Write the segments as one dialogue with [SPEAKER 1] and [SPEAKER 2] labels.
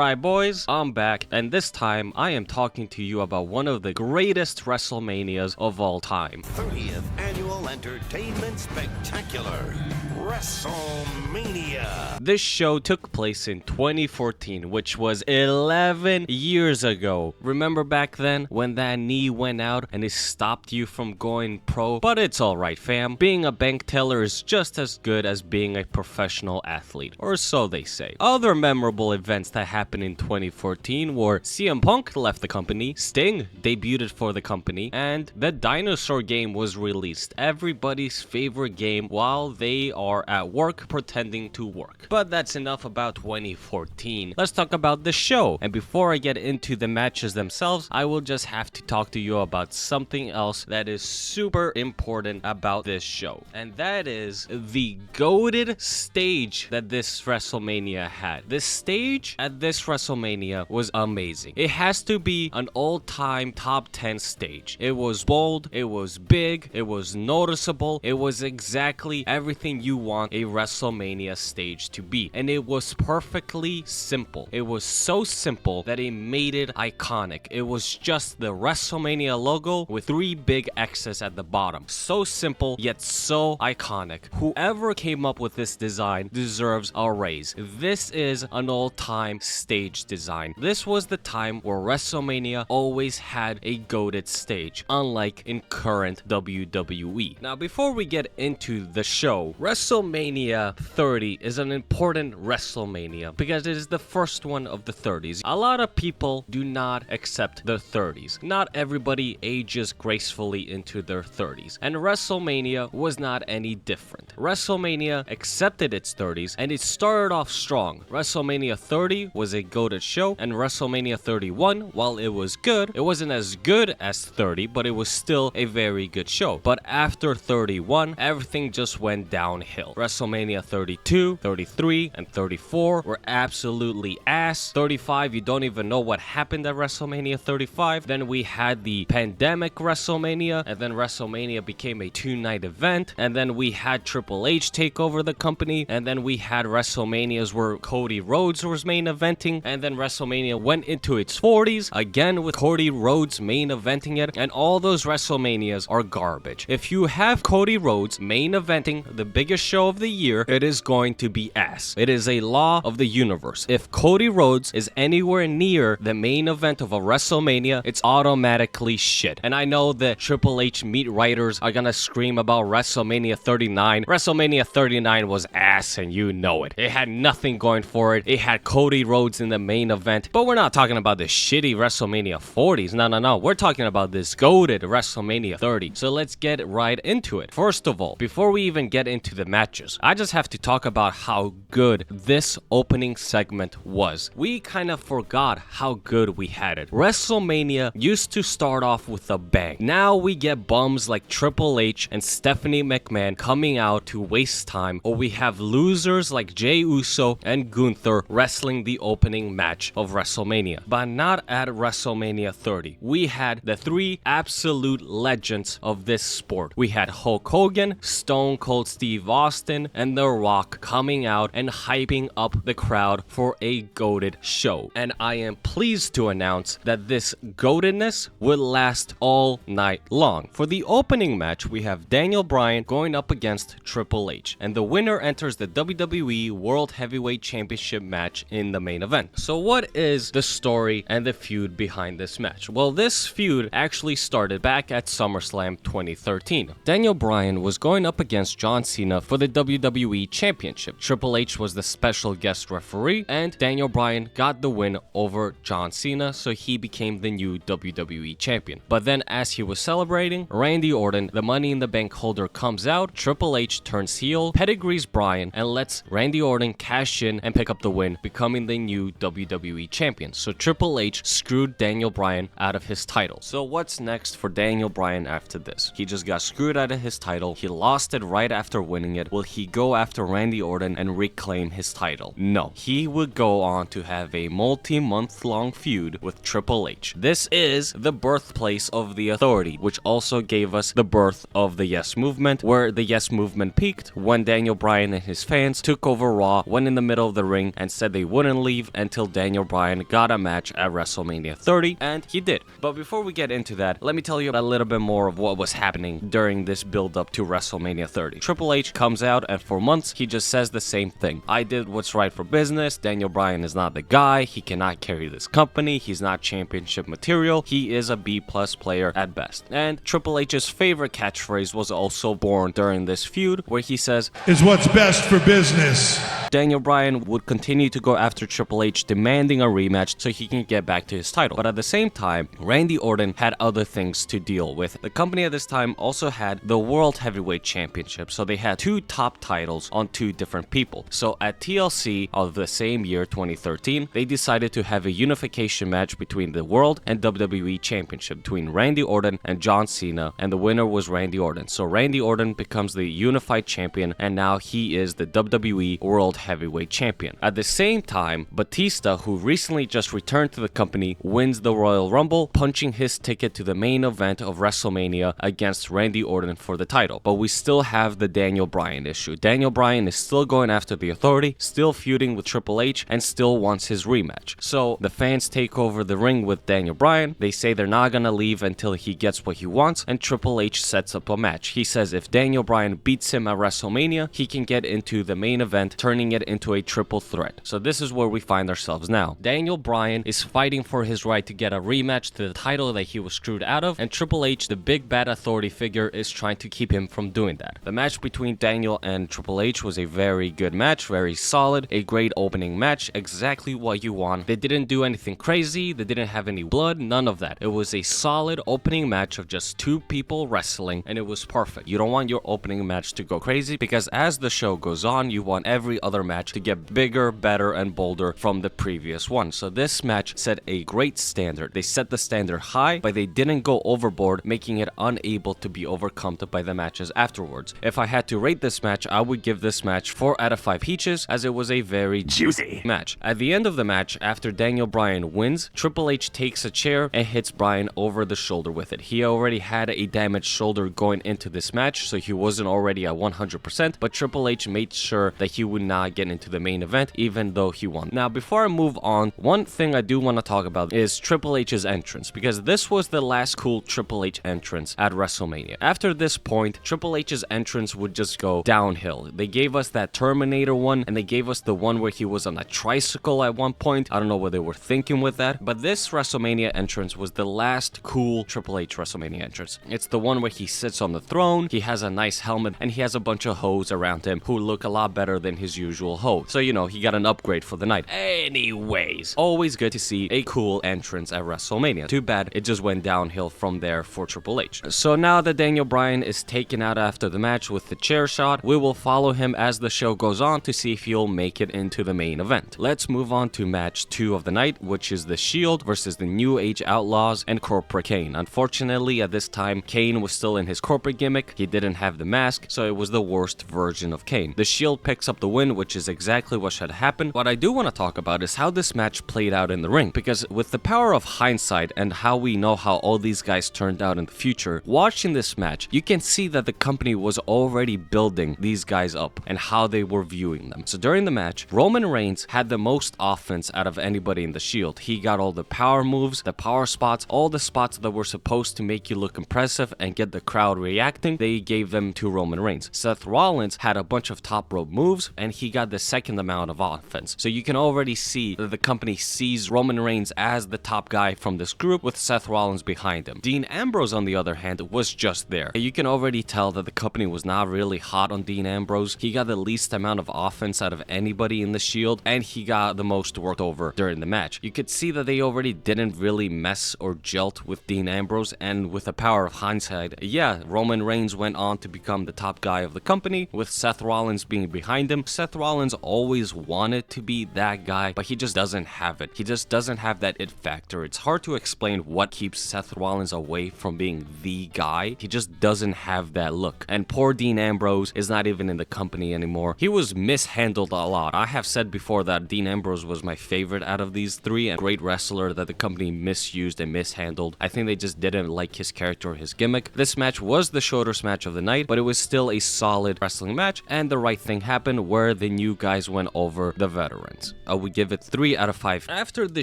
[SPEAKER 1] Alright boys, I'm back, and this time I am talking to you about one of the greatest WrestleManias of all time.
[SPEAKER 2] 30th Annual Entertainment Spectacular, WrestleMania.
[SPEAKER 1] This show took place in 2014, which was 11 years ago. Remember back then when that knee went out and it stopped you from going pro? But it's alright fam, being a bank teller is just as good as being a professional athlete, or so they say. Other memorable events that happened in 2014 were CM Punk left the company, Sting debuted for the company, and the dinosaur game was released, everybody's favorite game while they are at work pretending to work. But that's enough about 2014. Let's talk about the show. And before I get into the matches themselves, I will just have to talk to you about something else that is super important about this show. And that is the GOATed stage that this WrestleMania had. The stage at this WrestleMania was amazing. It has to be an all-time top 10 stage. It was bold, it was big, it was noticeable, it was exactly everything you want a WrestleMania stage to be. And it was perfectly simple. It was so simple that it made it iconic. It was just the WrestleMania logo with 3 big X's at the bottom. So simple, yet so iconic. Whoever came up with this design deserves a raise. This is an all-time stage design. This was the time where WrestleMania always had a GOATed stage, unlike in current WWE. Now, before we get into the show, WrestleMania 30 is an important WrestleMania because it is the first one of the 30s. A lot of people do not accept the 30s. Not everybody ages gracefully into their 30s, and WrestleMania was not any different. WrestleMania accepted its 30s, and it started off strong. WrestleMania 30 was a GOATed show, and WrestleMania 31, while it was good, it wasn't as good as 30, but it was still a very good show. But after 31, everything just went downhill. WrestleMania 32, 33, and 34 were absolutely ass. 35, you don't even know what happened at WrestleMania 35. Then we had the pandemic WrestleMania, and then WrestleMania became a 2-night event, and then we had Triple H take over the company, and then we had WrestleManias where Cody Rhodes was main eventing, and then WrestleMania went into its 40s, again with Cody Rhodes main eventing it, and all those WrestleManias are garbage. If you have Cody Rhodes main eventing the biggest show of the year, it is going to be ass. It is a law of the universe. If Cody Rhodes is anywhere near the main event of a WrestleMania, it's automatically shit. And I know the Triple H meat writers are gonna scream about WrestleMania 39. WrestleMania 39 was ass, and you know it. It had nothing going for it. It had Cody Rhodes in the main event. But we're not talking about the shitty WrestleMania 40s. No. We're talking about this GOATed WrestleMania 30. So let's get right into it. First of all, before we even get into the matches, I just have to talk about how good this opening segment was. We kind of forgot how good we had it. WrestleMania used to start off with a bang. Now we get bums like Triple H and Stephanie McMahon coming out to waste time, or we have losers like Jey Uso and Gunther wrestling the opening match of WrestleMania. But not at WrestleMania 30. We had the 3 absolute legends of this sport. We had Hulk Hogan, Stone Cold Steve Austin, and The Rock coming out and hyping up the crowd for a GOATed show. And I am pleased to announce that this GOATedness will last all night long. For the opening match, we have Daniel Bryan going up against Triple H, and the winner enters the WWE World Heavyweight Championship match in the main event. So what is the story and the feud behind this match? Well, this feud actually started back at SummerSlam 2013. Daniel Bryan was going up against John Cena for the WWE Championship. Triple H was the special guest referee, and Daniel Bryan got the win over John Cena, so he became the new WWE Champion. But then as he was celebrating, Randy Orton, the Money in the Bank holder, comes out, Triple H turns heel, pedigrees Bryan, and lets Randy Orton cash in and pick up the win, becoming the new WWE Champion. So Triple H screwed Daniel Bryan out of his title. So what's next for Daniel Bryan after this? He just got screwed screwed out of his title. He lost it right after winning it. Will he go after Randy Orton and reclaim his title? No. He would go on to have a multi-month-long feud with Triple H. This is the birthplace of the Authority, which also gave us the birth of the Yes Movement, where the Yes Movement peaked when Daniel Bryan and his fans took over Raw, went in the middle of the ring, and said they wouldn't leave until Daniel Bryan got a match at WrestleMania 30, and he did. But before we get into that, let me tell you a little bit more of what was happening during this build-up to WrestleMania 30. Triple H comes out, and for months, he just says the same thing. I did what's right for business. Daniel Bryan is not the guy. He cannot carry this company. He's not championship material. He is a B-plus player at best. And Triple H's favorite catchphrase was also born during this feud, where he says,
[SPEAKER 3] "Is what's best for business."
[SPEAKER 1] Daniel Bryan would continue to go after Triple H, demanding a rematch so he can get back to his title. But at the same time, Randy Orton had other things to deal with. The company at this time also had the World Heavyweight Championship, so they had two top titles on two different people. So at TLC of the same year, 2013, they decided to have a unification match between the World and WWE Championship between Randy Orton and John Cena, and the winner was Randy Orton. So Randy Orton becomes the unified champion, and now he is the WWE World Heavyweight Champion. At the same time, Batista, who recently just returned to the company, wins the Royal Rumble, punching his ticket to the main event of WrestleMania against Randy Orton for the title. But we still have the Daniel Bryan issue. Daniel Bryan is still going after the Authority, still feuding with Triple H, and still wants his rematch. So the fans take over the ring with Daniel Bryan. They say they're not gonna leave until he gets what he wants, and Triple H sets up a match. He says if Daniel Bryan beats him at WrestleMania, he can get into the main event, turning it into a triple threat. So this is where we find ourselves now. Daniel Bryan is fighting for his right to get a rematch to the title that he was screwed out of, and Triple H, the big bad authority figure, is trying to keep him from doing that. The match between Daniel and Triple H was a very good match, very solid, a great opening match, exactly what you want. They didn't do anything crazy, they didn't have any blood, none of that. It was a solid opening match of just two people wrestling, and it was perfect. You don't want your opening match to go crazy, because as the show goes on, you want every other match to get bigger, better, and bolder from the previous one. So this match set a great standard. They set the standard high, but they didn't go overboard, making it unable to be overcome by the matches afterwards. If I had to rate this match, I would give this match 4 out of 5 peaches, as it was a very juicy match. At the end of the match, after Daniel Bryan wins, Triple H takes a chair and hits Bryan over the shoulder with it. He already had a damaged shoulder going into this match, so he wasn't already at 100%, but Triple H made sure that he would not get into the main event, even though he won. Now, before I move on, one thing I do want to talk about is Triple H's entrance, because this was the last cool Triple H entrance at WrestleMania. After this point, Triple H's entrance would just go downhill. They gave us that Terminator one, and they gave us the one where he was on a tricycle at one point. I don't know what they were thinking with that, but this WrestleMania entrance was the last cool Triple H WrestleMania entrance. It's the one where he sits on the throne, he has a nice helmet, and he has a bunch of hoes around him who look a lot better than his usual hoe. So, you know, he got an upgrade for the night. Anyways, always good to see a cool entrance at WrestleMania. Too bad it just went downhill from there for Triple H. So now that Daniel Bryan is taken out after the match with the chair shot, we will follow him as the show goes on to see if he'll make it into the main event. Let's move on to match 2 of the night, which is the Shield versus the New Age Outlaws and Corporate Kane. Unfortunately, at this time, Kane was still in his corporate gimmick. He didn't have the mask, so it was the worst version of Kane. The Shield picks up the win, which is exactly what should happen. What I do want to talk about is how this match played out in the ring, because with the power of hindsight and how we know how all these guys turned out in the future, watching this match, you can see that the company was already building these guys up and how they were viewing them. So during the match, Roman Reigns had the most offense out of anybody in the Shield. He got all the power moves, the power spots, all the spots that were supposed to make you look impressive and get the crowd reacting. They gave them to Roman Reigns. Seth Rollins had a bunch of top rope moves, and he got the second amount of offense. So you can already see that the company sees Roman Reigns as the top guy from this group, with Seth Rollins behind him. Dean Ambrose, on the other hand, was just there. You can already tell that the company was not really hot on Dean Ambrose. He got the least amount of offense out of anybody in the Shield, and he got the most worked over during the match. You could see that they already didn't really mess or gelt with Dean Ambrose, and with the power of hindsight, yeah, Roman Reigns went on to become the top guy of the company, with Seth Rollins being behind him. Seth Rollins always wanted to be that guy, but he just doesn't have it. He just doesn't have that it factor. It's hard to explain what keeps Seth Rollins away from being the guy. He just doesn't have that look. And poor Dean Ambrose is not even in the company anymore. He was mishandled a lot. I have said before that Dean Ambrose was my favorite out of these three, and great wrestler that the company misused and mishandled. I think they just didn't like his character or his gimmick. This match was the shortest match of the night, but it was still a solid wrestling match, and the right thing happened where the new guys went over the veterans. I would give it 3 out of 5. After the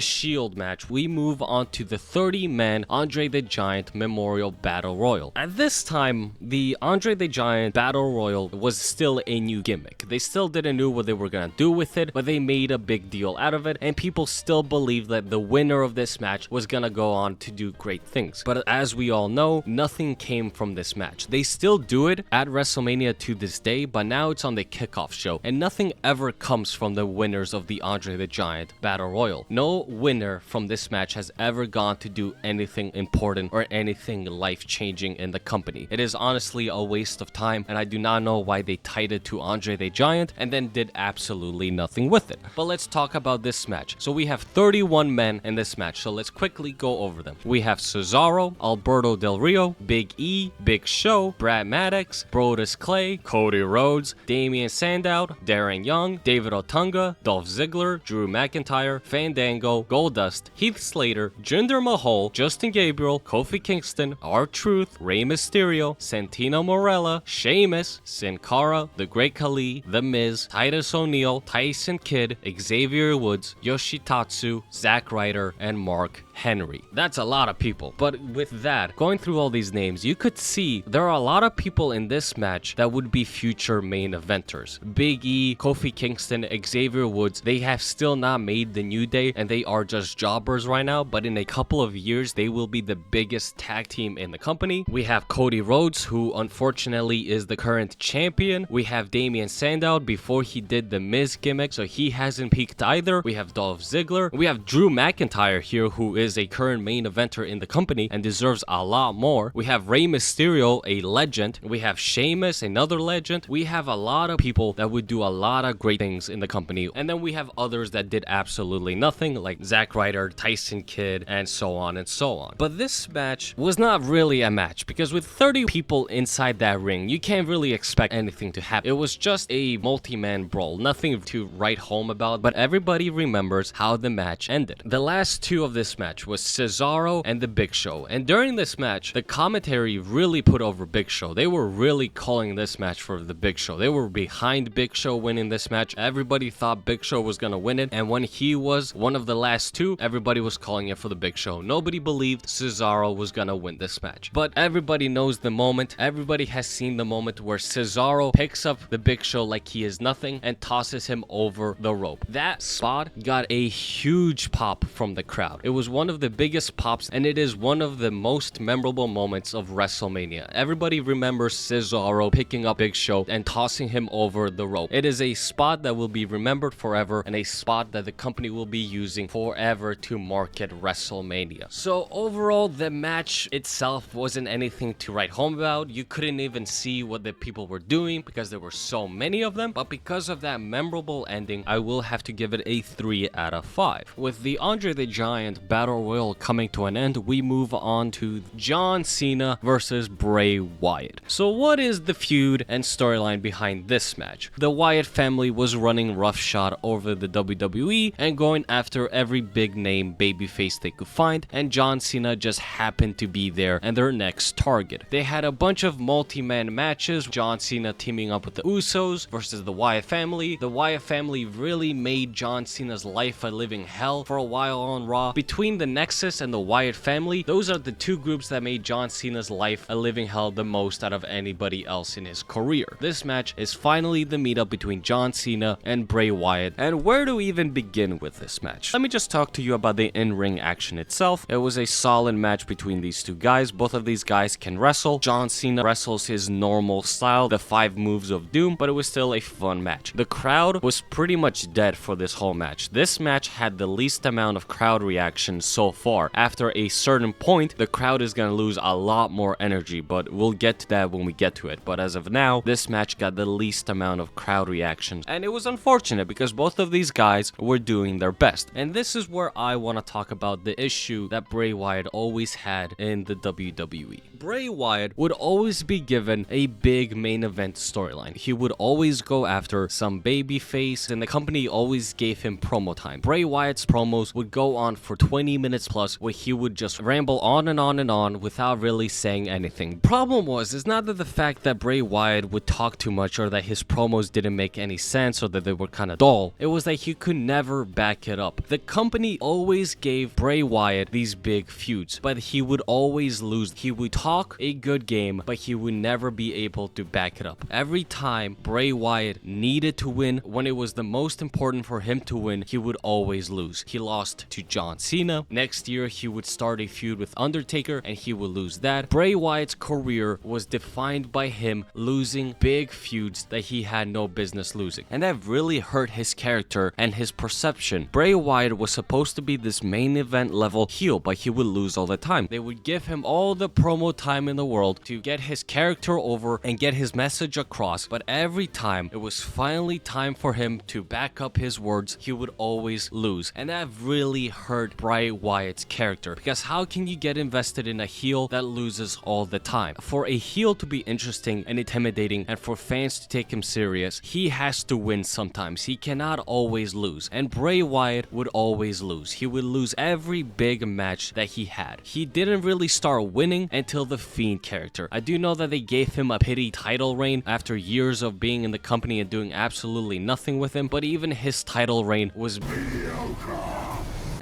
[SPEAKER 1] Shield match, we move on to the 30-man Andre the Giant Memorial Battle Royal. At this time, the Andre the Giant Battle Royal was still a new gimmick. They still didn't know what they were gonna do with it, but they made a big deal out of it, and people still believed that the winner of this match was gonna go on to do great things. But as we all know, nothing came from this match. They still do it at WrestleMania to this day, but now it's on the kickoff show, and nothing ever comes from the winners of the Andre the Giant Battle Royal. No winner from this match has ever gone to do anything important or anything life-changing in the company. It is honestly a waste of time, and I do not know why they tied it to Andre the Giant and then did absolutely nothing with it. But let's talk about this match. So we have 31 men in this match, so let's quickly go over them. We have Cesaro, Alberto Del Rio, Big E, Big Show, Brad Maddox, Brodus Clay, Cody Rhodes, Damian Sandow, Darren Young, David Otunga, Dolph Ziggler, Drew McIntyre, Fandango, Goldust, Heath Slater, Jinder Mahal, Justin Gabriel, Kofi Kingston, R-Truth, Rey Mysterio, Santino Marella, Sheamus, Sin Cara, The Great Khali, The Miz, Titus O'Neil, Tyson Kidd, Xavier Woods, Yoshitatsu, Zack Ryder, and Mark Henry. That's a lot of people. But with that, going through all these names, you could see there are a lot of people in this match that would be future main eventers. Big E, Kofi Kingston, Xavier Woods, they have still not made the New Day, and they are just jobbers right now, but in a couple of years, they will be the biggest tag team in the company. We have Cody Rhodes, who unfortunately is the current champion. We have Damian Sandow before he did the Miz gimmick, so he hasn't peaked either. We have Dolph Ziggler. We have Drew McIntyre here, who is a current main eventer in the company and deserves a lot more. We have Rey Mysterio, a legend. We have Sheamus, another legend. We have a lot of people that would do a lot of great things in the company, and then we have others that did absolutely nothing, like Zack Ryder, Tyson Kidd, and so on and so on. But this match was not really a match, because with 30 people inside that ring, you can't really expect anything to happen. It was just a multi-man brawl, nothing to write home about, but everybody remembers how the match ended. The last two of this match was Cesaro and the Big Show, and during this match, the commentary really put over Big Show. They were really calling this match for the Big Show. They were behind Big Show winning this match. Everybody thought Big Show was gonna win it, and when he was one of the last two, everybody was calling it for the Big Show. Nobody believed Cesaro was gonna win this match. But everybody knows the moment. Everybody has seen the moment where Cesaro picks up the Big Show like he is nothing and tosses him over the rope. That spot got a huge pop from the crowd. It was one of the biggest pops, and it is one of the most memorable moments of WrestleMania. Everybody remembers Cesaro picking up Big Show and tossing him over the rope. It is a spot that will be remembered forever, and a spot that the company will be using forever to market WrestleMania. So overall, the match itself wasn't anything to write home about. You couldn't even see what the people were doing because there were so many of them, but because of that memorable ending, I will have to give it a 3 out of 5. With the Andre the Giant Battle Royal coming to an end, we move on to John Cena versus Bray Wyatt. So what is the feud and storyline behind this match? The Wyatt family was running roughshod over the WWE and going after every big name babyface they could find, and John Cena just happened to be there and their next target. They had a bunch of multi-man matches, John Cena teaming up with the Usos versus the Wyatt family. The Wyatt family really made John Cena's life a living hell for a while on Raw. Between the Nexus and the Wyatt family, those are the two groups that made John Cena's life a living hell the most out of anybody else in his career. This match is finally the meetup between John Cena and Bray Wyatt, and where to even begin with this match? Let me just talk to you about the in-ring action itself. It was a solid match between these two guys. Both of these guys can wrestle. John Cena wrestles his normal style, the 5 moves of doom, but it was still a fun match. The crowd was pretty much dead for this whole match. This match had the least amount of crowd reaction so far. After a certain point, the crowd is gonna lose a lot more energy, but we'll get to that when we get to it. But as of now, this match got the least amount of crowd reactions, and it was unfortunate because both of these guys were doing their best. And this is where I want to talk about the issue that Bray Wyatt always had in the WWE. Bray Wyatt would always be given a big main event storyline. He would always go after some baby face, and the company always gave him promo time. Bray Wyatt's promos would go on for 20 minutes plus, where he would just ramble on and on and on without really saying anything. Problem was, it's not that the fact that Bray Wyatt would talk too much or that his promos didn't make any sense or that they were kind of dull. It was that he could never back it up. The company always gave Bray Wyatt these big feuds, but he would always lose. He would talk a good game, but he would never be able to back it up. Every time Bray Wyatt needed to win, when it was the most important for him to win, he would always lose. He lost to John Cena. Next year, he would start a feud with Undertaker, and he would lose that. Bray Wyatt's career was defined by him losing big feuds that he had no business losing, and that really hurt his character and his perception. Bray Wyatt was supposed to be this main event level heel, but he would lose all the time. They would give him all the promo time in the world to get his character over and get his message across, but every time it was finally time for him to back up his words, he would always lose, and that really hurt Bray Wyatt's character, because how can you get invested in a heel that loses all the time? For a heel to be interesting and intimidating and for fans to take him serious, he has to win sometimes. He cannot always lose, and Bray Wyatt would always lose. He would lose every big match that he had. He didn't really start winning until the Fiend character. I do know that they gave him a pity title reign after years of being in the company and doing absolutely nothing with him, but even his title reign was mediocre.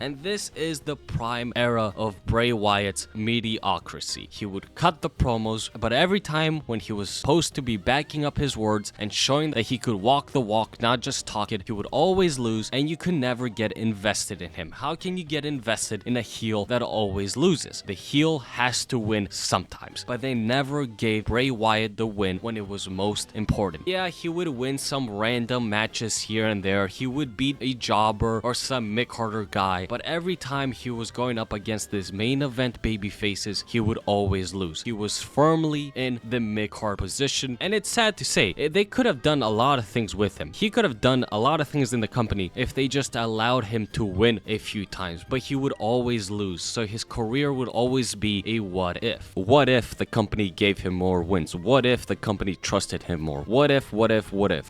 [SPEAKER 1] And this is the prime era of Bray Wyatt's mediocrity. He would cut the promos, but every time when he was supposed to be backing up his words and showing that he could walk the walk, not just talk it, he would always lose, and you could never get invested in him. How can you get invested in a heel that always loses? The heel has to win sometimes, but they never gave Bray Wyatt the win when it was most important. Yeah, he would win some random matches here and there. He would beat a jobber or some mid-carder guy, but every time he was going up against this main event baby faces, he would always lose. He was firmly in the mid-card position, and it's sad to say, they could have done a lot of things with him. He could have done a lot of things in the company if they just allowed him to win a few times, but he would always lose, so his career would always be a what if. What if the company gave him more wins? What if the company trusted him more? What if?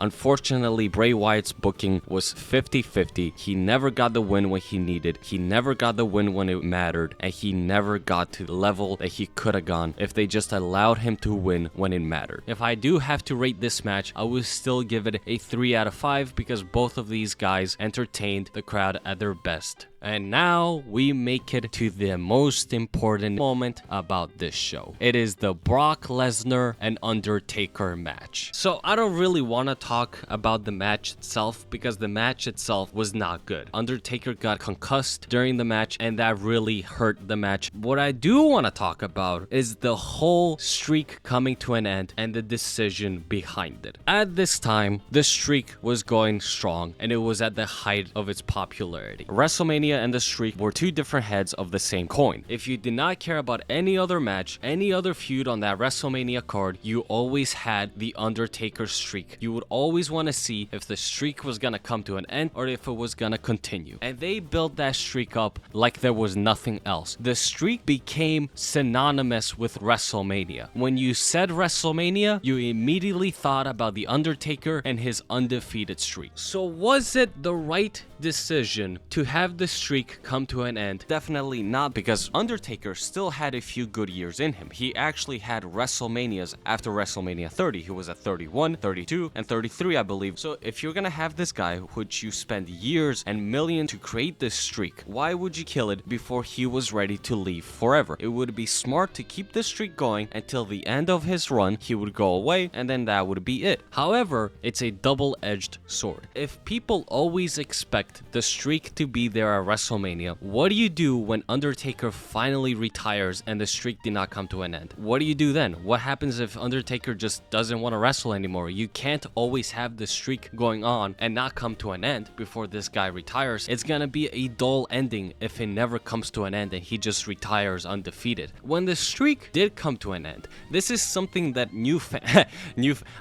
[SPEAKER 1] Unfortunately, Bray Wyatt's booking was 50-50. He never got the win when he needed. He never got the win when it mattered, and he never got to the level that he could have gone if they just allowed him to win when it mattered. If I do have to rate this match, I would still give it a 3 out of 5 because both of these guys entertained the crowd at their best. And now we make it to the most important moment about this show. It is the Brock Lesnar and Undertaker match. So I don't really want to talk about the match itself because the match itself was not good. Undertaker got concussed during the match, and that really hurt the match. What I do want to talk about is the whole streak coming to an end and the decision behind it. At this time, the streak was going strong and it was at the height of its popularity. WrestleMania and the streak were two different heads of the same coin. If you did not care about any other match, any other feud on that WrestleMania card, you always had the Undertaker streak. You would always want to see if the streak was gonna come to an end or if it was gonna continue. And they built that streak up like there was nothing else. The streak became synonymous with WrestleMania. When you said WrestleMania, you immediately thought about the Undertaker and his undefeated streak. So was it the right decision to have the streak come to an end? Definitely not, because Undertaker still had a few good years in him. He actually had WrestleManias after WrestleMania 30. He was at 31, 32, and 33, I believe. So if you're gonna have this guy, which you spend years and millions to create this streak, why would you kill it before he was ready to leave forever? It would be smart to keep the streak going until the end of his run. He would go away, and then that would be it. However, it's a double-edged sword. If people always expect the streak to be there at WrestleMania. What do you do when Undertaker finally retires and the streak did not come to an end? What do you do then? What happens if Undertaker just doesn't want to wrestle anymore? You can't always have the streak going on and not come to an end before this guy retires. It's gonna be a dull ending if it never comes to an end and he just retires undefeated. When the streak did come to an end, this is something that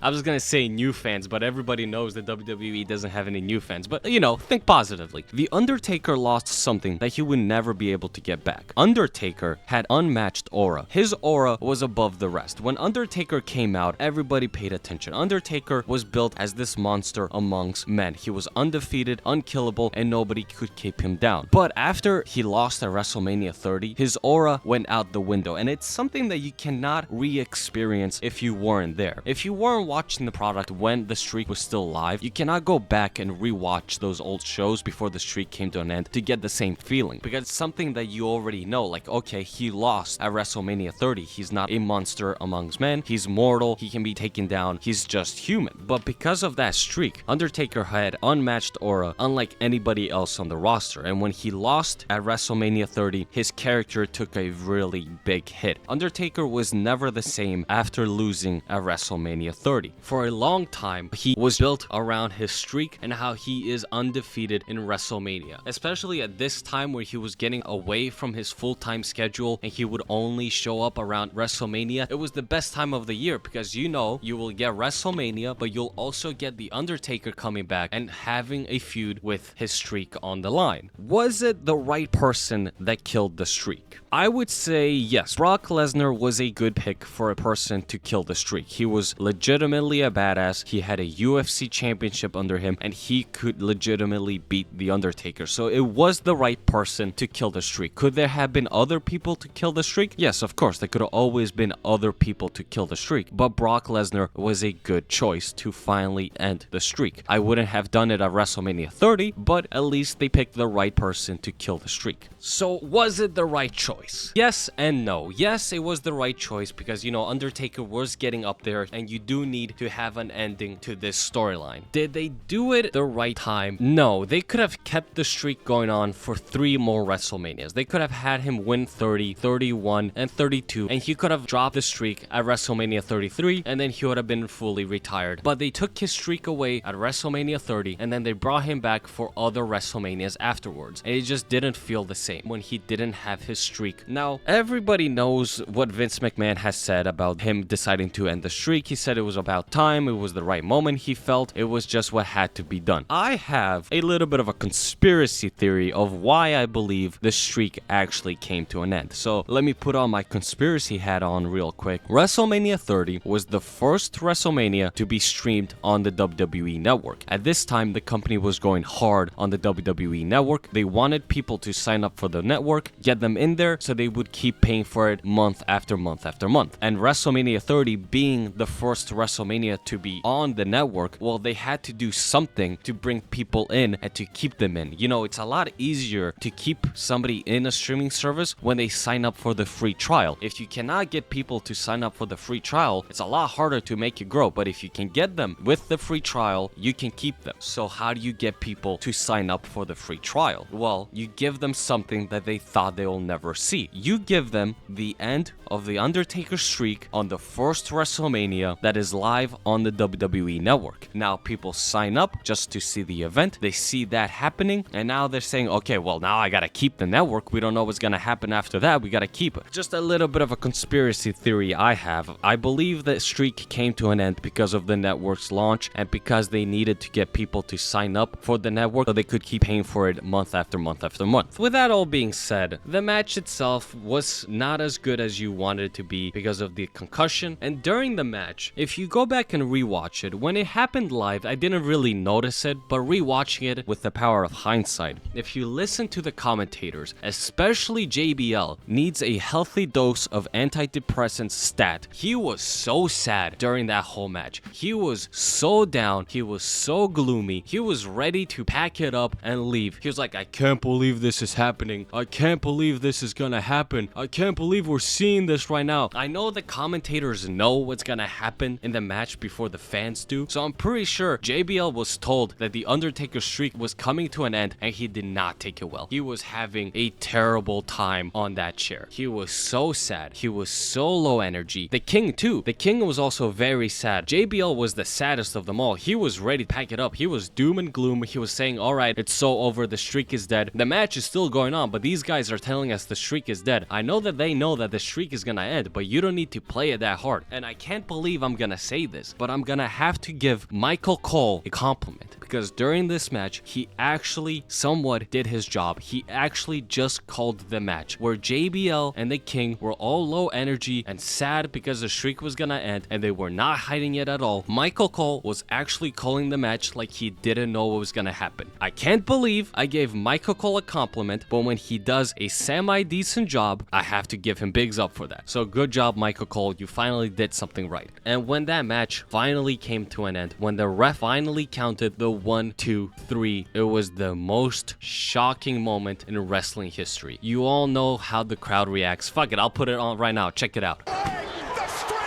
[SPEAKER 1] I was gonna say new fans, but everybody knows that WWE doesn't have any new fans. But you know, think positively. The Undertaker lost something that he would never be able to get back. Undertaker had unmatched aura. His aura was above the rest. When Undertaker came out, everybody paid attention. Undertaker was built as this monster amongst men. He was undefeated, unkillable, and nobody could keep him down. But after he lost at WrestleMania 30, his aura went out the window, and it's something that you cannot re-experience if you weren't there. If you weren't watching the product when the streak was still live, you cannot go back and re-watch those old shows before the streak came to an end to get the same feeling, because it's something that you already know. Like, okay, he lost at WrestleMania 30. He's not a monster amongst men. He's mortal. He can be taken down. He's just human. But because of that streak, Undertaker had unmatched aura unlike anybody else on the roster. And when he lost at WrestleMania 30, his character took a really big hit. Undertaker was never the same after losing at WrestleMania 30. For a long time, he was built around his streak and how he is undefeated in WrestleMania. Especially at this time where he was getting away from his full-time schedule and he would only show up around WrestleMania. It was the best time of the year because you know you will get WrestleMania, but you'll also get The Undertaker coming back and having a feud with his streak on the line. Was it the right person that killed the streak? I would say yes. Brock Lesnar was a good pick for a person to kill the streak. He was legitimately a badass. He had a UFC championship under him and he could legitimately beat The Undertaker. So it was the right person to kill the streak. Could there have been other people to kill the streak? Yes, of course. There could have always been other people to kill the streak. But Brock Lesnar was a good choice to finally end the streak. I wouldn't have done it at WrestleMania 30, but at least they picked the right person to kill the streak. So was it the right choice? Yes and no. Yes, it was the right choice because, you know, Undertaker was getting up there and you do need to have an ending to this storyline. Did they do it the right time? No, they could have kept the streak going on for 3 more WrestleManias. They could have had him win 30, 31, and 32, and he could have dropped the streak at WrestleMania 33, and then he would have been fully retired. But they took his streak away at WrestleMania 30, and then they brought him back for other WrestleManias afterwards. And it just didn't feel the same when he didn't have his streak. Now, everybody knows what Vince McMahon has said about him deciding to end the streak. He said it was about time, it was the right moment, he felt it was just what had to be done. I have a little bit of a conspiracy theory of why I believe the streak actually came to an end. So let me put on my conspiracy hat on real quick. WrestleMania 30 was the first WrestleMania to be streamed on the WWE network. At this time, the company was going hard on the WWE network. They wanted people to sign up for the network, get them in there so they would keep paying for it month after month after month. And WrestleMania 30 being the first WrestleMania to be on the network, well, they had to do something to bring people in and to keep them in. You know, it's a lot easier to keep somebody in a streaming service when they sign up for the free trial. If you cannot get people to sign up for the free trial, it's a lot harder to make it grow. But if you can get them with the free trial, you can keep them. So how do you get people to sign up for the free trial? Well, you give them something that they thought they will never see. You give them the end of the Undertaker streak on the first WrestleMania that is live on the WWE network. Now people sign up just to see the event. They see that happening and now they're saying, okay, well, now I gotta keep the network. We don't know what's gonna happen after that. We gotta keep it. Just a little bit of a conspiracy theory I have. I believe that streak came to an end because of the network's launch and because they needed to get people to sign up for the network so they could keep paying for it month after month after month. With that all being said, the match itself was not as good as you wanted it to be because of the concussion. And during the match, if you go back and rewatch it, when it happened live, I didn't really notice it, but rewatching it with the power of hindsight, if you listen to the commentators, especially JBL, needs a healthy dose of antidepressants stat. He was so sad during that whole match. He was so down. He was so gloomy. He was ready to pack it up and leave. He was like, I can't believe this is happening. I can't believe this is gonna happen. I can't believe we're seeing this right now. I know the commentators know what's gonna happen in the match before the fans do, so I'm pretty sure JBL was told that the Undertaker streak was coming to an end and he did not not take it well. He was having a terrible time on that chair. He was so sad. He was so low energy. The King too. The King was also very sad. JBL was the saddest of them all. He was ready to pack it up. He was doom and gloom. He was saying, all right, it's so over. The streak is dead. The match is still going on, but these guys are telling us the streak is dead. I know that they know that the streak is gonna end, but you don't need to play it that hard. And I can't believe I'm gonna say this, but I'm gonna have to give Michael Cole a compliment, because during this match, he actually somewhat did his job. He actually just called the match where JBL and the King were all low energy and sad because the streak was gonna end, and they were not hiding it at all. Michael Cole was actually calling the match like he didn't know what was gonna happen. I can't believe I gave Michael Cole a compliment, but when he does a semi-decent job, I have to give him bigs up for that. So good job, Michael Cole. You finally did something right. And when that match finally came to an end, when the ref finally counted the 1, 2, 3, it was the most shocking moment in wrestling history. You all know how the crowd reacts. Fuck it, I'll put it on right now. Check it out.
[SPEAKER 2] The streak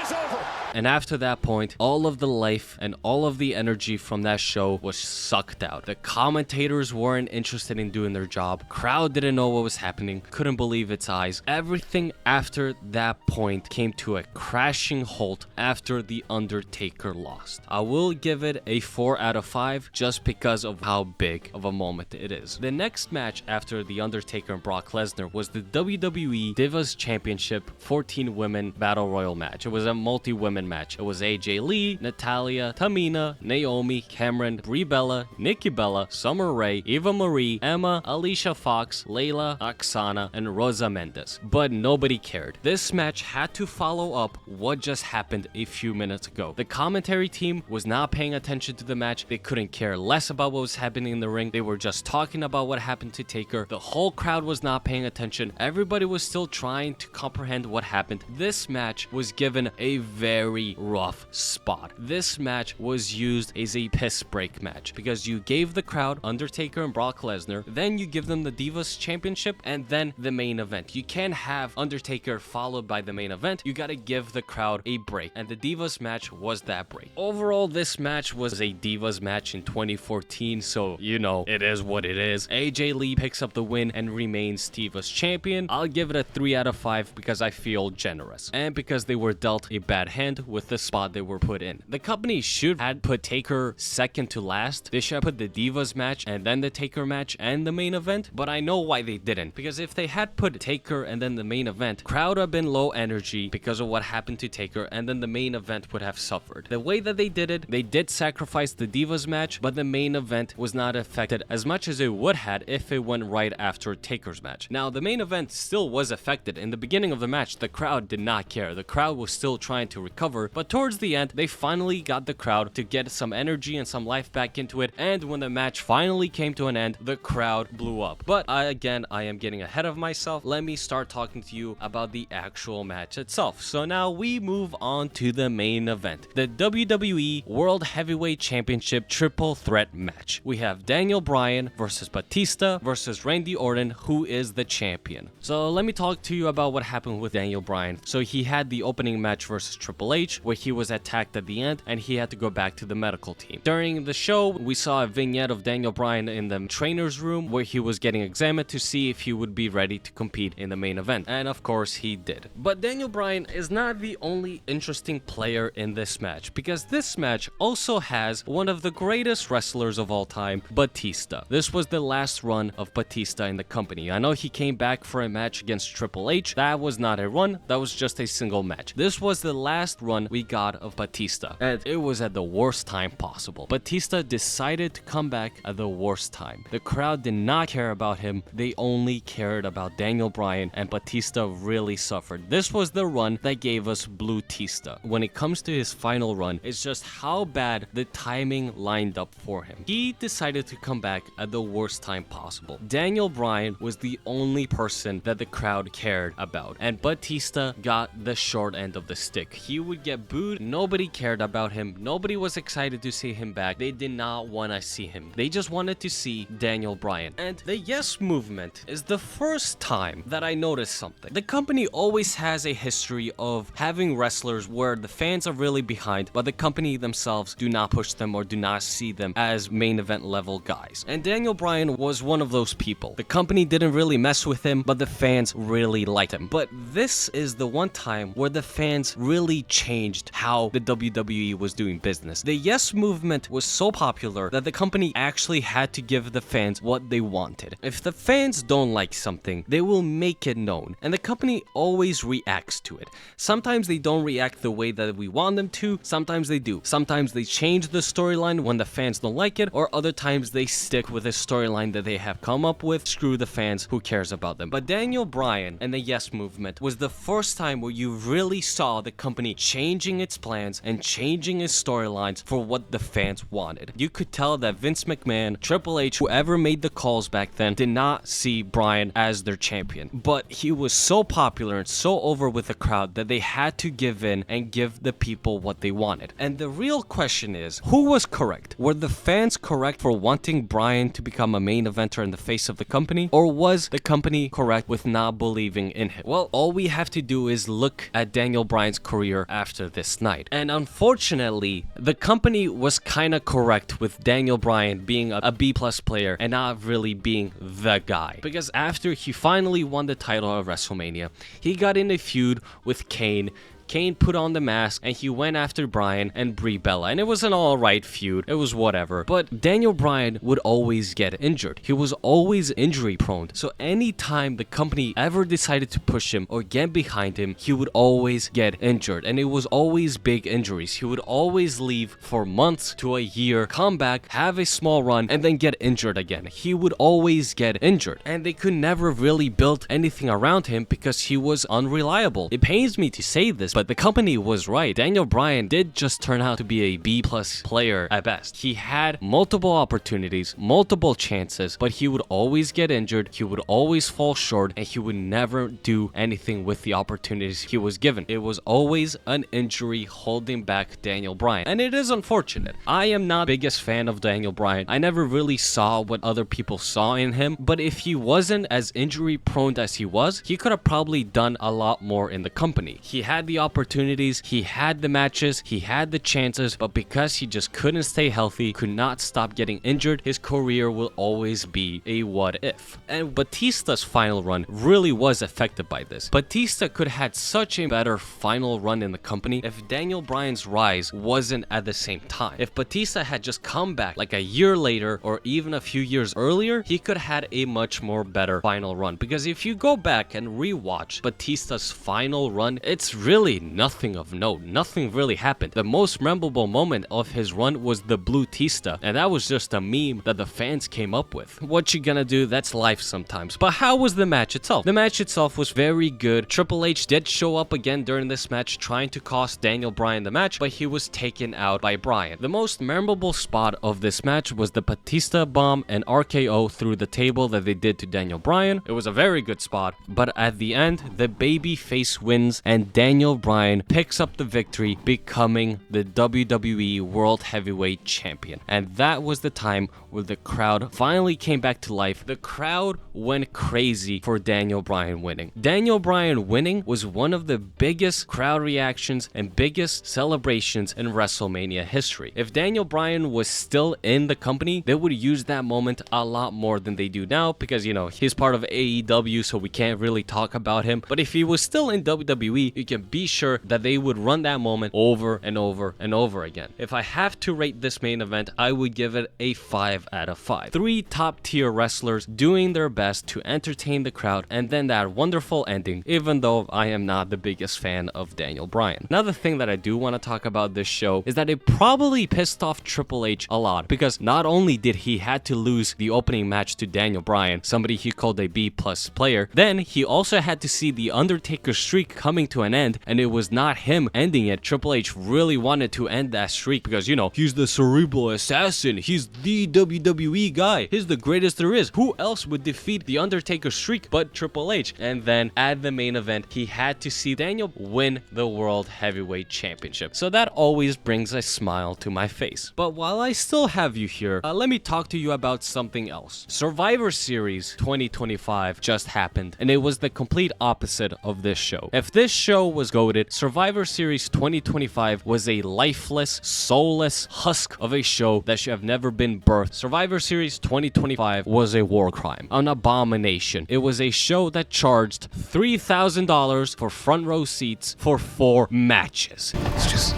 [SPEAKER 2] is over.
[SPEAKER 1] And after that point, all of the life and all of the energy from that show was sucked out. The commentators weren't interested in doing their job. Crowd didn't know what was happening, couldn't believe its eyes. Everything after that point came to a crashing halt after The Undertaker lost. I will give it a 4 out of 5 just because of how big of a moment it is. The next match after The Undertaker and Brock Lesnar was the WWE Divas Championship 14 Women Battle Royal match. It was a multi-women match. It was AJ Lee, Natalia, Tamina, Naomi, Cameron, Brie Bella, Nikki Bella, Summer Rae, Eva Marie, Emma, Alicia Fox, Layla, Oksana, and Rosa Mendes. But nobody cared. This match had to follow up what just happened a few minutes ago. The commentary team was not paying attention to the match. They couldn't care less about what was happening in the ring. They were just talking about what happened to Taker. The whole crowd was not paying attention. Everybody was still trying to comprehend what happened. This match was given a very rough spot. This match was used as a piss break match because you gave the crowd Undertaker and Brock Lesnar, then you give them the Divas Championship, and then the main event. You can't have Undertaker followed by the main event. You gotta give the crowd a break, and the Divas match was that break. Overall, this match was a Divas match in 2014, so you know, it is what it is. AJ Lee picks up the win and remains Divas champion. I'll give it a 3 out of 5 because I feel generous, and because they were dealt a bad hand with the spot they were put in. The company should have put Taker second to last. They should have put the Divas match and then the Taker match and the main event, but I know why they didn't, because if they had put Taker and then the main event, crowd would have been low energy because of what happened to Taker, and then the main event would have suffered. The way that they did it, they did sacrifice the Divas match, but the main event was not affected as much as it would have if it went right after Taker's match. Now, the main event still was affected. In the beginning of the match, the crowd did not care. The crowd was still trying to recover, but towards the end, they finally got the crowd to get some energy and some life back into it, and when the match finally came to an end, the crowd blew up. But I am getting ahead of myself. Let me start talking to you about the actual match itself. So now we move on to the main event, the WWE World Heavyweight Championship Triple Threat match. We have Daniel Bryan versus Batista versus Randy Orton, who is the champion. So let me talk to you about what happened with Daniel Bryan. So he had the opening match versus Triple H, where he was attacked at the end and he had to go back to the medical team. During the show, we saw a vignette of Daniel Bryan in the trainer's room where he was getting examined to see if he would be ready to compete in the main event. And of course he did. But Daniel Bryan is not the only interesting player in this match, because this match also has one of the greatest wrestlers of all time, Batista. This was the last run of Batista in the company. I know he came back for a match against Triple H. That was not a run, that was just a single match. This was the last run we got of Batista, and it was at the worst time possible. Batista decided to come back at the worst time. The crowd did not care about him, they only cared about Daniel Bryan, and Batista really suffered. This was the run that gave us Blue Tista. When it comes to his final run, it's just how bad the timing lined up for him. He decided to come back at the worst time possible. Daniel Bryan was the only person that the crowd cared about, and Batista got the short end of the stick. He would get booed. Nobody cared about him. Nobody was excited to see him back. They did not want to see him. They just wanted to see Daniel Bryan. And the Yes movement is the first time that I noticed something. The company always has a history of having wrestlers where the fans are really behind, but the company themselves do not push them or do not see them as main event level guys. And Daniel Bryan was one of those people. The company didn't really mess with him, but the fans really liked him. But this is the one time where the fans really changed how the WWE was doing business. The Yes movement was so popular that the company actually had to give the fans what they wanted. If the fans don't like something, they will make it known, and the company always reacts to it. Sometimes they don't react the way that we want them to, sometimes they do. Sometimes they change the storyline when the fans don't like it, or other times they stick with a storyline that they have come up with. Screw the fans, who cares about them? But Daniel Bryan and the Yes movement was the first time where you really saw the company changing its plans and changing its storylines for what the fans wanted. You could tell that Vince McMahon, Triple H, whoever made the calls back then, did not see Bryan as their champion. But he was so popular and so over with the crowd that they had to give in and give the people what they wanted. And the real question is, who was correct? Were the fans correct for wanting Bryan to become a main eventer in the face of the company? Or was the company correct with not believing in him? Well, all we have to do is look at Daniel Bryan's career after this night. And unfortunately, the company was kind of correct with Daniel Bryan being a B+ player and not really being the guy. Because after he finally won the title at WrestleMania, he got in a feud with Kane. Kane put on the mask and he went after Bryan and Brie Bella, and it was an alright feud, it was whatever. But Daniel Bryan would always get injured. He was always injury prone. So anytime the company ever decided to push him or get behind him, he would always get injured. And it was always big injuries. He would always leave for months to a year, come back, have a small run, and then get injured again. He would always get injured. And they could never really build anything around him because he was unreliable. It pains me to say this, but the company was right. Daniel Bryan did just turn out to be a B+ player at best. He had multiple opportunities, multiple chances, but he would always get injured, he would always fall short, and he would never do anything with the opportunities he was given. It was always an injury holding back Daniel Bryan, and it is unfortunate. I am not the biggest fan of Daniel Bryan. I never really saw what other people saw in him, but if he wasn't as injury prone as he was, he could have probably done a lot more in the company. He had the opportunities, he had the matches, he had the chances, but because he just couldn't stay healthy, could not stop getting injured, his career will always be a what if. And Batista's final run really was affected by this. Batista could have had such a better final run in the company if Daniel Bryan's rise wasn't at the same time. If Batista had just come back like a year later or even a few years earlier, he could have had a much more better final run. Because if you go back and rewatch Batista's final run, it's really nothing of note. Nothing really happened. The most memorable moment of his run was the Blue Tista, and that was just a meme that the fans came up with. What you gonna do? That's life sometimes. But how was the match itself? The match itself was very good. Triple H did show up again during this match trying to cost Daniel Bryan the match, but he was taken out by Bryan. The most memorable spot of this match was the Batista bomb and RKO through the table that they did to Daniel Bryan. It was a very good spot, but at the end, the baby face wins and Daniel Bryan picks up the victory, becoming the WWE World Heavyweight Champion. And that was the time where the crowd finally came back to life. The crowd went crazy for Daniel Bryan winning. Daniel Bryan winning was one of the biggest crowd reactions and biggest celebrations in WrestleMania history. If Daniel Bryan was still in the company, they would use that moment a lot more than they do now because, you know, he's part of AEW, so we can't really talk about him. But if he was still in WWE, you can be sure that they would run that moment over and over and over again. If I have to rate this main event, I would give it a 5 out of 5. 3 top-tier wrestlers doing their best to entertain the crowd, and then that wonderful ending, even though I am not the biggest fan of Daniel Bryan. Another thing that I do want to talk about this show is that it probably pissed off Triple H a lot, because not only did he had to lose the opening match to Daniel Bryan, somebody he called a B+ player, then he also had to see the Undertaker streak coming to an end, and it was not him ending it. Triple H really wanted to end that streak because, you know, he's the cerebral assassin, he's the WWE guy. He's the greatest there is. Who else would defeat The Undertaker's streak but Triple H? And then at the main event, he had to see Daniel win the World Heavyweight Championship. So that always brings a smile to my face. But while I still have you here, let me talk to you about something else. Survivor Series 2025 just happened, and it was the complete opposite of this show. If this show was GOATed, Survivor Series 2025 was a lifeless, soulless husk of a show that should have never been birthed. Survivor Series 2025 was a war crime, an abomination. It was a show that charged $3,000 for front row seats for 4 matches.
[SPEAKER 4] It's just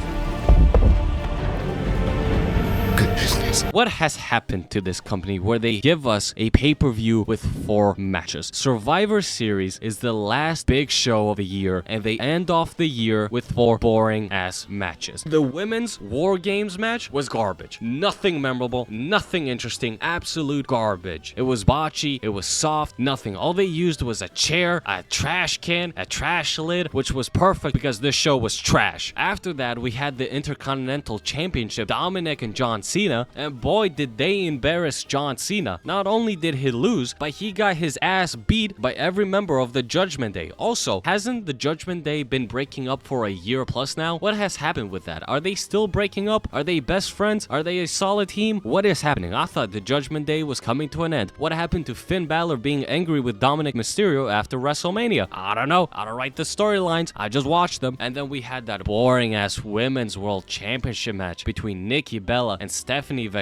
[SPEAKER 4] good business.
[SPEAKER 1] What has happened to this company where they give us a pay-per-view with 4 matches? Survivor Series is the last big show of the year, and they end off the year with 4 boring-ass matches. The women's War Games match was garbage. Nothing memorable, nothing interesting, absolute garbage. It was botchy, it was soft, nothing. All they used was a chair, a trash can, a trash lid, which was perfect because this show was trash. After that, we had the Intercontinental Championship, Dominic and John Cena, and boy did they embarrass John Cena. Not only did he lose, but he got his ass beat by every member of the Judgment Day. Also, hasn't the Judgment Day been breaking up for a year plus now? What has happened with that? Are they still breaking up? Are they best friends? Are they a solid team? What is happening? I thought the Judgment Day was coming to an end. What happened to Finn Balor being angry with Dominic Mysterio after WrestleMania? I don't know. I don't write the storylines. I just watch them. And then we had that boring ass Women's World Championship match between Nikki Bella and Stephanie McMahon.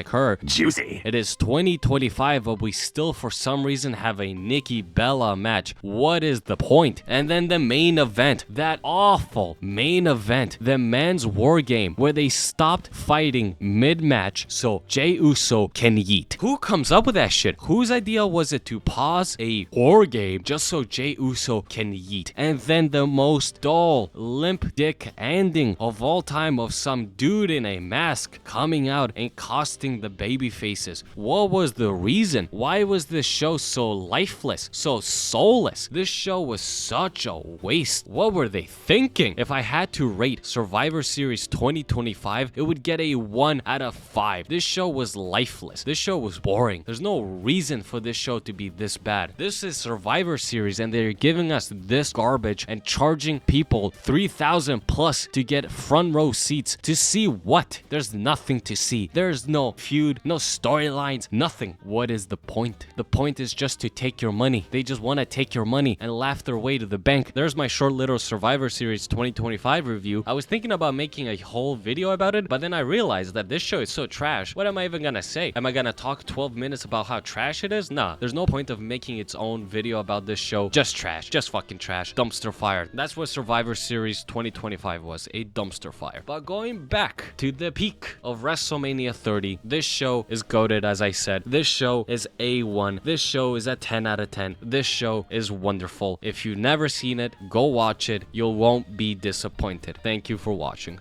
[SPEAKER 4] Juicy.
[SPEAKER 1] It is 2025, but we still for some reason have a Nikki Bella match. What is the point? And then the main event, that awful main event, the men's war game where they stopped fighting mid-match so Jey Uso can yeet. Who comes up with that shit? Whose idea was it to pause a war game just so Jey Uso can yeet? And then the most dull, limp dick ending of all time of some dude in a mask coming out and costing the baby faces. What was the reason? Why was this show so lifeless, so soulless? This show was such a waste. What were they thinking? If I had to rate Survivor Series 2025, it would get a 1 out of 5. This show was lifeless. This show was boring. There's no reason for this show to be this bad. This is Survivor Series and they're giving us this garbage and charging people $3,000 plus to get front row seats to see what? There's nothing to see. There's no feud, no storylines, nothing. What is the point? The point is just to take your money. They just want to take your money and laugh their way to the bank. There's my short little Survivor Series 2025 review. I was thinking about making a whole video about it, but then I realized that this show is so trash. What am I even gonna say? Am I gonna talk 12 minutes about how trash it is? Nah, there's no point of making its own video about this show. Just trash. Just fucking trash. Dumpster fire. That's what Survivor Series 2025 was. A dumpster fire. But going back to the peak of WrestleMania 30, this show is GOATed, as I said. This show is A1. This show is a 10 out of 10. This show is wonderful. If you've never seen it, go watch it. You won't be disappointed. Thank you for watching.